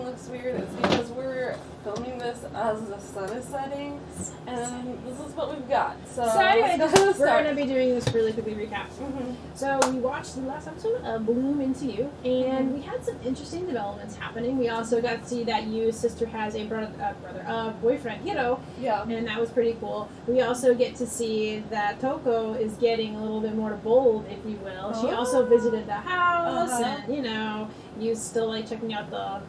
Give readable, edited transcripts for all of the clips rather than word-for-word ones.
looks weird, it's because we're filming this as the sun is setting, and this is what we've got. So anyway, we're going to be doing this really quickly recap. Mm-hmm. So we watched the last episode of Bloom Into You, and we had some interesting developments happening. We also got to see that Yu's sister has a boyfriend, Hiro, Yeah. and that was pretty cool. We also get to see that Toko is getting a little bit more bold, if you will. She also visited the house, and, you know, Yu's still, like, checking out the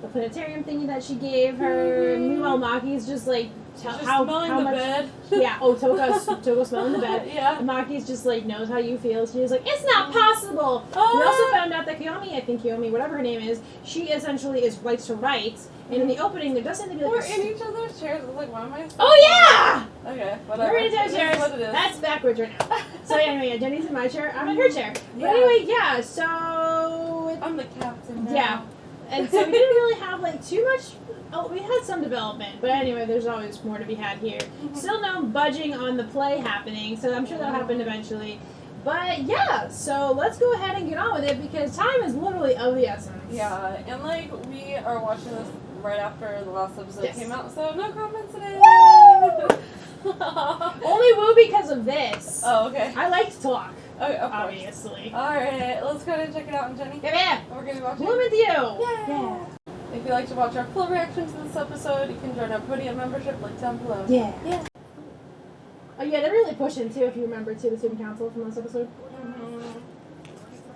planetarium thingy that she gave her. Meanwhile, Maki's just, like, how much... bed. Yeah, Toko's smelling the bed. Yeah. And Maki's just, like, knows how you feel. She's like, it's not possible! We also found out that Kiyomi, whatever her name is, she essentially likes to write. And in the opening, there does seem to be like We're in each other's chairs. I was like, what am I? Oh, yeah! Okay, whatever. We're in each other's chairs. What it is. That's backwards right now. So anyway, yeah, Jenny's in my chair. I'm in her chair. But Yeah. anyway, yeah, so... I'm the captain now. Yeah. And so we didn't really have, like, too much... Oh, we had some development. But anyway, there's always more to be had here. Still no budging on the play happening, so I'm sure that'll happen eventually. But yeah, so let's go ahead and get on with it because time is literally of the essence. Yeah, and like we are watching this right after the last episode came out, so no comments today. Woo! Only woo because of this. Oh, okay. I like to talk. Okay, of course. Obviously. Alright, let's go ahead and check it out, and Jenny. Yeah. We're gonna be watching. Bloom Into You. Yeah. If you'd like to watch our full reaction to this episode, you can join our Podia membership link down below. Yeah. Yeah. Oh yeah, they're really pushing too. If you remember too, the student council from this episode.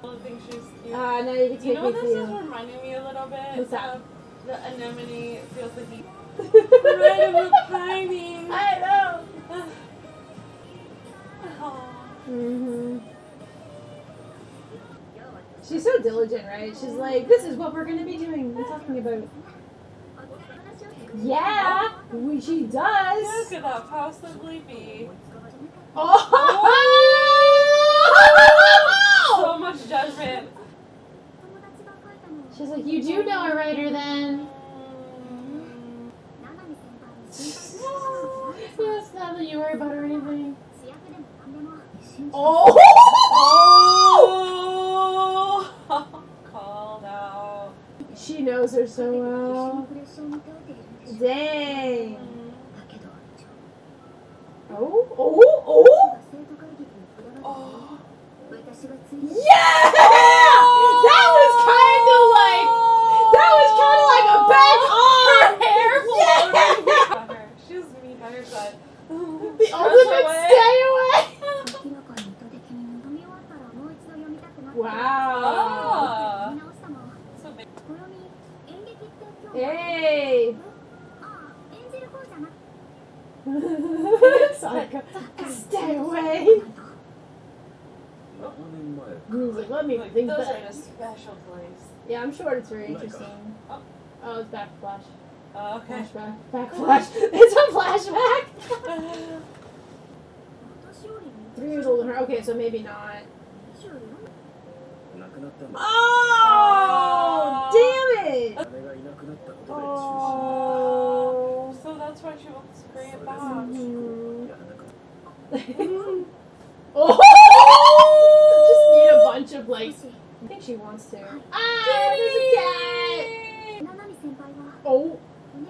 I think she's cute. Now you can take You know what me this to is reminding me a little bit? What's that? The anemone feels like he right of the pining. I know. Oh. She's so diligent, right? She's like, this is what we're gonna be doing. We're talking about. Yeah, she does. How could that possibly be? Oh! So much judgment. She's like, you do know a writer then. Yes, not that you worry about her or anything. Oh! Oh! Called out. She knows her so well. Dang. Oh! Yeah! That was kind of like a back on. Her hair floating. Yeah! She was me by her side. The ultimate stay away. Wow. So big. Hey. Sorry, stay away. He's like, let me think Those back. are in a special place. Yeah, I'm sure it's very interesting. Oh, it's backflash. Okay. Flashback. Backflash. It's a flashback. 3 years older than her. Okay, so maybe not. Oh, damn it! Oh. So that's why she wants to bring it back. Oh! Just need a bunch of like. I think she wants to. Ah, there's a cat.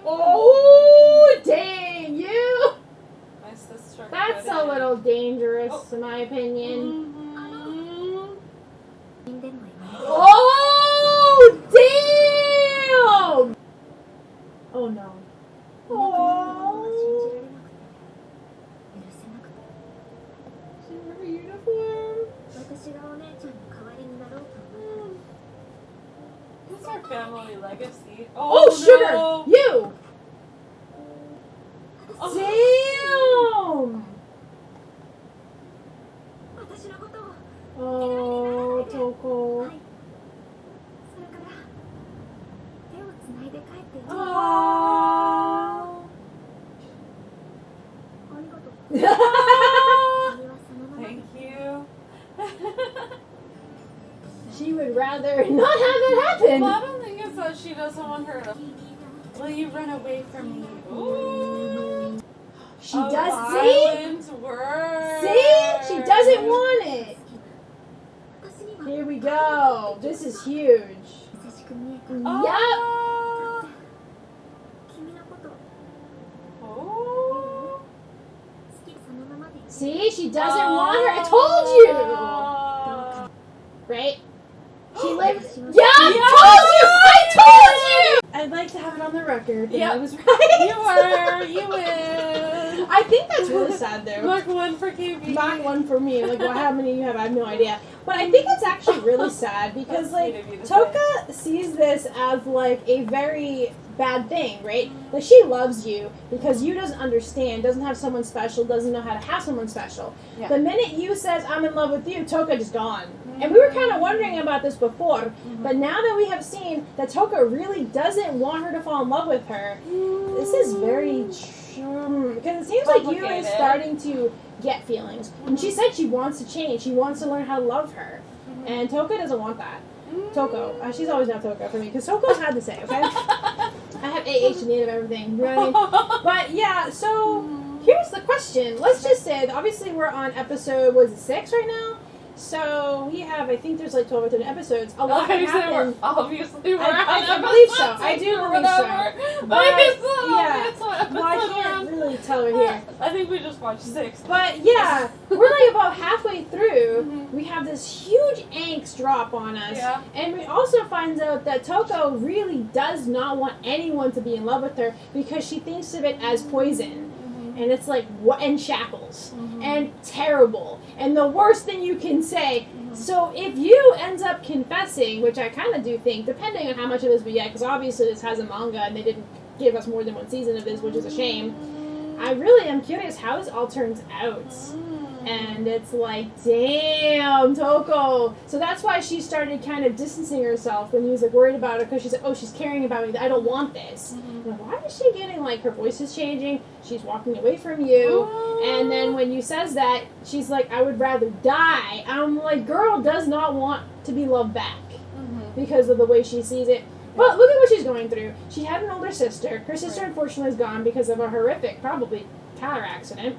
Oh, dang you! My sister. That's a little dangerous, in my opinion. Oh, damn! Oh no. Oh. She's in her uniform. This is our family legacy. Oh, sugar! No. You! Oh. Damn! Oh, Toko. Oh. Thank you. She would rather not have that happen. Well, I don't think it's that she doesn't want her to. Will you run away from me? Ooh. She does. See? Word. See? She doesn't want it. Here we go. This is huge. Oh. See, she doesn't want her. I told you. Right? She lives. Yeah, I told you. I'd like to have it on the record that I was right. You win. I think that's really sad, though. Mark 1 for KB. Mark 1 for me. Like, well, how many you have? I have no idea. But I think it's actually really sad because, like, Toka sees this as, like, a very bad thing, right? Like, she loves you because you doesn't understand, doesn't have someone special, doesn't know how to have someone special. Yeah. The minute you says, I'm in love with you, Toka is gone. Mm-hmm. And we were kind of wondering about this before, but now that we have seen that Toka really doesn't want her to fall in love with her, this is very true. Because it seems like you are starting to get feelings. And she said she wants to change. She wants to learn how to love her. And Toka doesn't want that. Toko. She's always now Toka for me, because Toko's had to say, okay? I have AH and of everything, you know what I mean? But yeah, so here's the question. Let's just say, that obviously we're on episode, 6 right now? So we have, I think there's like 12 or 13 episodes. A lot happened. Obviously we're on I believe so. I do believe so. But, yeah. Well, I can't really tell her here. I think we just watched 6. But yeah, we're like about halfway through. We have this huge angst drop on us. Yeah. And we also find out that Toko really does not want anyone to be in love with her because she thinks of it as poison. And it's like, and shackles. And terrible. And the worst thing you can say. So if you end up confessing, which I kind of do think, depending on how much of this we get, because obviously this has a manga and they didn't give us more than one season of this, which is a shame. I really am curious how this all turns out. And it's like, damn, Toko. So that's why she started kind of distancing herself when he was like worried about her, because she's like, oh, she's caring about me. I don't want this. Like, why is she getting like her voice is changing? She's walking away from you. And then when you says that, she's like, I would rather die. I'm like, girl does not want to be loved back because of the way she sees it. But look at what she's going through. She had an older sister. Her sister unfortunately is gone because of a horrific, probably car accident.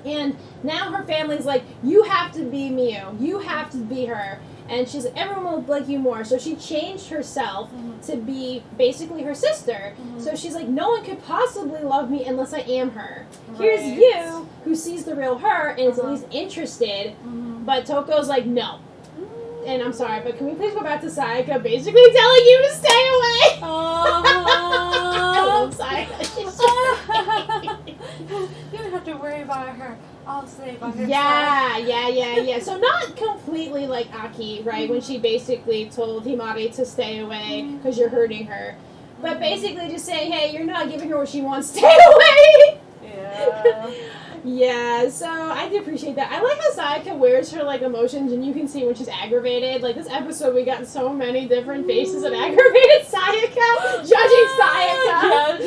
And now her family's like, you have to be Mio. You have to be her. And she's like, everyone will like you more. So she changed herself to be basically her sister. So she's like, no one could possibly love me unless I am her. Here's you, who sees the real her and is at least interested. But Toko's like, no. And I'm sorry, but can we please go back to Sayaka basically telling you to stay away? I love Sayaka. She's so you don't have to worry about her. I'll stay by her side. Yeah. So not completely like Aki, right? When she basically told Himari to stay away because you're hurting her. But basically just saying, hey, you're not giving her what she wants. Stay away! Yeah. Yeah, so I do appreciate that. I like how Sayaka wears her, like, emotions, and you can see when she's aggravated. Like, this episode, we got so many different faces of aggravated Sayaka. Judging Sayaka.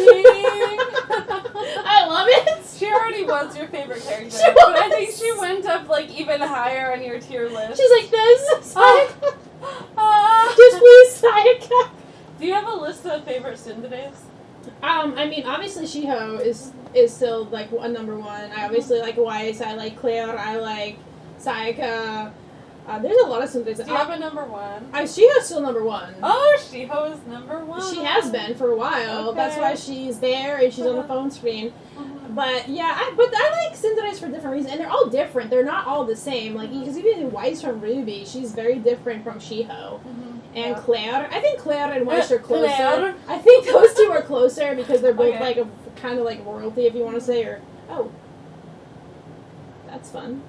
I love it. She already was your favorite character. But I think she went up, like, even higher on your tier list. She's like, this, Sayaka. Just please, Sayaka. Do you have a list of favorite tsunderes? I mean, obviously Shiho is still, like, a number one. I obviously like Weiss, I like Claire, I like Sayaka. There's a lot of tsundere. Do you have a number one? Shiho's still number one. Oh, Shiho is number one. She has been for a while. Okay. That's why she's there and she's on the phone screen. But yeah, I like tsunderes for different reasons, and they're all different. They're not all the same. Like, because even Weiss from Ruby, she's very different from Shiho. And Claire. I think Claire and Weiss are closer. Claire. I think those two are closer because they're both like a kind of like royalty, if you want to say, or that's fun.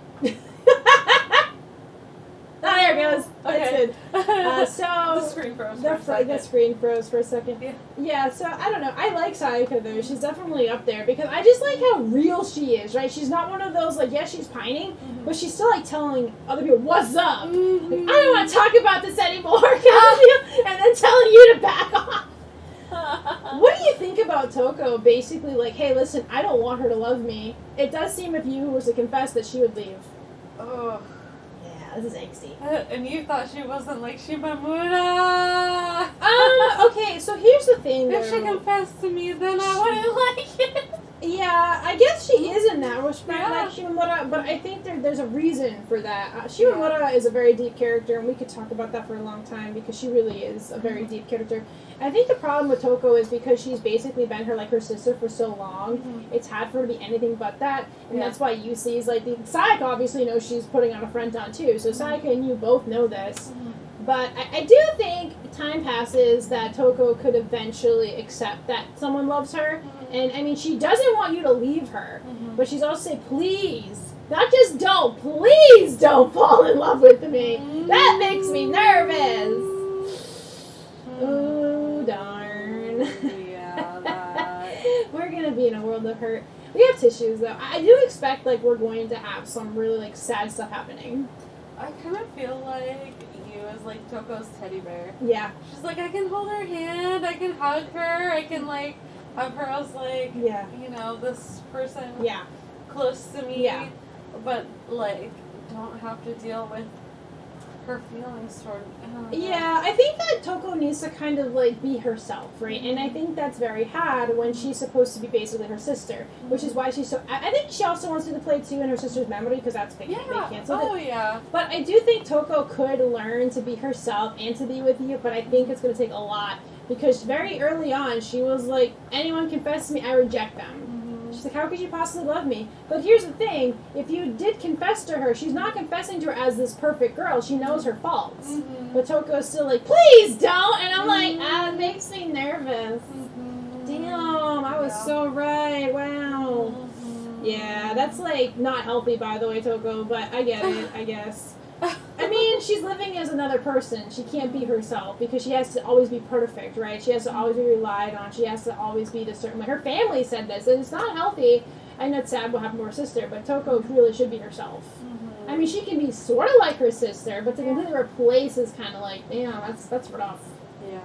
There it goes. Okay. That's good. So the screen froze. The screen froze for a second. Yeah. So I don't know. I like Sayaka though. She's definitely up there because I just like how real she is. Right? She's not one of those like she's pining, but she's still like telling other people what's up. Like, I don't want to talk about this anymore, and then telling you to back off. What do you think about Toko? Basically, like, hey, listen, I don't want her to love me. It does seem if you were to confess that she would leave. Oh. This is angsty. And you thought she wasn't like Shimamura. Okay, so here's the thing. If she confessed to me, then I wouldn't like it. Yeah, I guess she is in that respect, Yeah. like Shimamura, but I think there's a reason for that. Shimamura is a very deep character, and we could talk about that for a long time because she really is a very deep character. I think the problem with Toko is because she's basically been her sister for so long, it's hard for her to be anything but that, and that's why you see is like Sayaka obviously knows she's putting on a front on too, so Sayaka and you both know this. But I do think time passes that Toko could eventually accept that someone loves her. And, I mean, she doesn't want you to leave her. But she's also saying, please, not just don't, please don't fall in love with me. That makes me nervous. Oh, darn. Yeah, that. We're going to be in a world of hurt. We have tissues, though. I do expect, like, we're going to have some really, like, sad stuff happening. I kind of feel like you as like Toko's teddy bear. Yeah. She's like, I can hold her hand, I can hug her, I can like have her as like, you know, this person close to me. Yeah. But like, don't have to deal with her feelings toward. Yeah, I think that Toko needs to kind of like be herself, right? And I think that's very hard when she's supposed to be basically her sister, which is why she's so. I think she also wants to do the play too in her sister's memory because that's big. They canceled it. Yeah. But I do think Toko could learn to be herself and to be with you, but I think it's going to take a lot because very early on she was like, anyone confess to me, I reject them. She's like, how could you possibly love me? But here's the thing, if you did confess to her, she's not confessing to her as this perfect girl. She knows her faults. But Toko's still like, please don't! And I'm like, it makes me nervous. Damn, I was so right. Wow. Yeah, that's like not healthy, by the way, Toko, but I get it, I guess. I mean, she's living as another person. She can't be herself because she has to always be perfect, right? She has to always be relied on. She has to always be this certain way. Her family said this, and it's not healthy. I know it's sad what happened to her sister, but Toko really should be herself. I mean, she can be sort of like her sister, but to completely replace is kind of like, damn, that's rough. Yeah.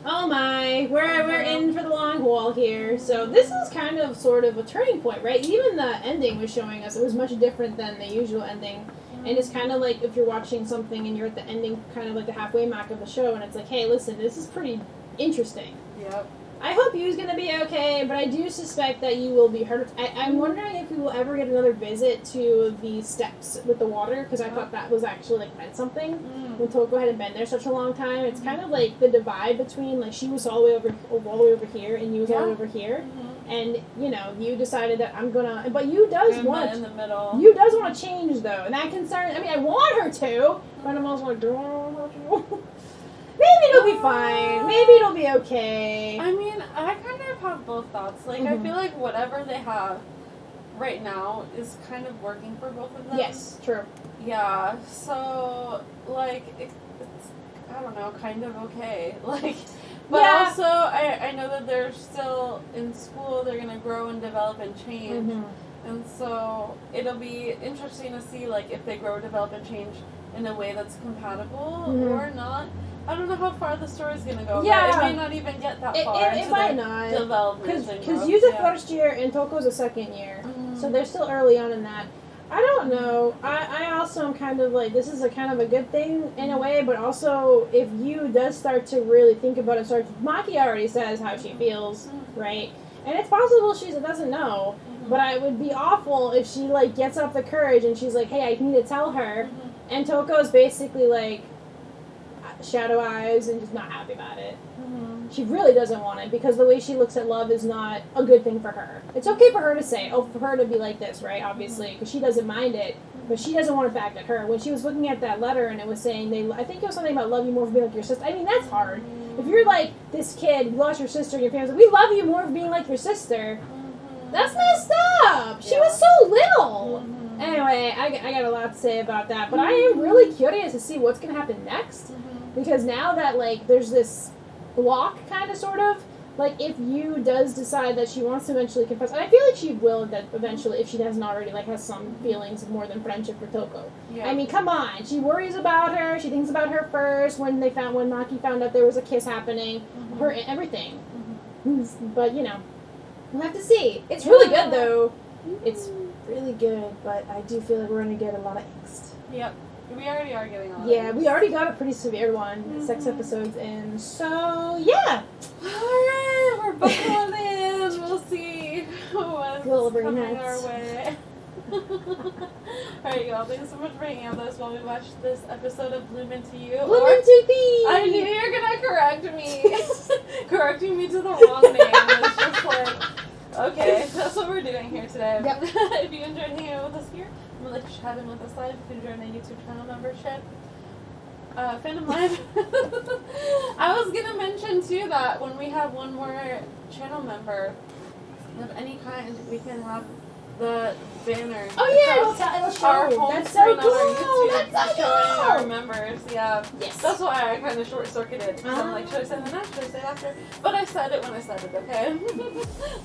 Oh my, we're in for the long haul here. So this is kind of sort of a turning point, right? Even the ending was showing us it was much different than the usual ending. And it's kind of like if you're watching something and you're at the ending, kind of like the halfway mark of the show, and it's like, hey, listen, this is pretty interesting. Yep. I hope Yu's going to be okay, but I do suspect that you will be hurt. I'm wondering if we will ever get another visit to the steps with the water, because I thought that was actually, like, meant something. When Toko hadn't been there such a long time. It's kind of like the divide between, like, she was all the way over here, and you was all the way over here. And, you know, you decided that I'm going to... But you does want... in the middle. You does want to change, though, and that concerns... I mean, I want her to, but I'm also like... Maybe it'll be fine. Maybe it'll be okay. I mean, I kind of have both thoughts. Like, I feel like whatever they have right now is kind of working for both of them. Yes, true. Yeah, so, like, it's I don't know, kind of okay. Like, but also, I know that they're still in school, they're going to grow and develop and change. And so, it'll be interesting to see, like, if they grow, develop, and change in a way that's compatible or not. I don't know how far the story's going to go. Yeah. But it may not even get that far into it might not. development. Because Yu's a first year and Toko's a second year. So they're still early on in that. I don't know. I also am kind of like, this is a kind of a good thing in a way, but also if Yu does start to really think about it, Maki already says how she feels, right? And it's possible she doesn't know, but it would be awful if she, like, gets up the courage and she's like, hey, I need to tell her, and Toko's basically like, shadow eyes and just not happy about it. She really doesn't want it because the way she looks at love is not a good thing for her. It's okay for her to say, for her to be like this, right? Obviously, because she doesn't mind it, but she doesn't want it back at her. When she was looking at that letter and it was saying, I think it was something about love you more for being like your sister. I mean, that's hard. If you're like this kid, you lost your sister, and your parents like, we love you more for being like your sister. That's messed up. She was so little. Anyway, I got a lot to say about that, but I am really curious to see what's going to happen next. Because now that, like, there's this block, kind of, sort of, like, if Yu does decide that she wants to eventually confess, and I feel like she will that eventually, if she hasn't already, like, has some feelings of more than friendship for Toko. Yeah. I mean, come on. She worries about her. She thinks about her first when Maki found out there was a kiss happening. Her, everything. But, you know, we'll have to see. It's really good, though. It's really good, but I do feel like we're going to get a lot of angst. Yep. We already are getting a lot. Yeah, we already got a pretty severe one, 6 episodes in. So, yeah. Alright, we're buckling in. We'll see. Little coming brainheads. our way. Alright, y'all. Thanks so much for hanging out with us while we watched this episode of Bloom Into You. Bloom Into Thee! I knew you were gonna correct me. Correcting me to the wrong name. It's just like, okay, that's what we're doing here today. Yep. If you enjoyed hanging out with us here, I'm gonna let you chat in with us live. If you join the YouTube channel membership. Fandom Live. I was gonna mention too that when we have one more channel member of any kind, we can have the banner. Oh yeah, it'll show. Our home That's screen so on cool. our YouTube That's so showing cool. our members. Yeah. Yes. That's why I kind of short circuited. I'm like, should I say the next? Should I say after? But I said it when I said it. Okay.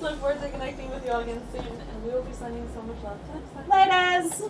Look forward to connecting with you all again soon, and we will be sending so much love to next time. Laters.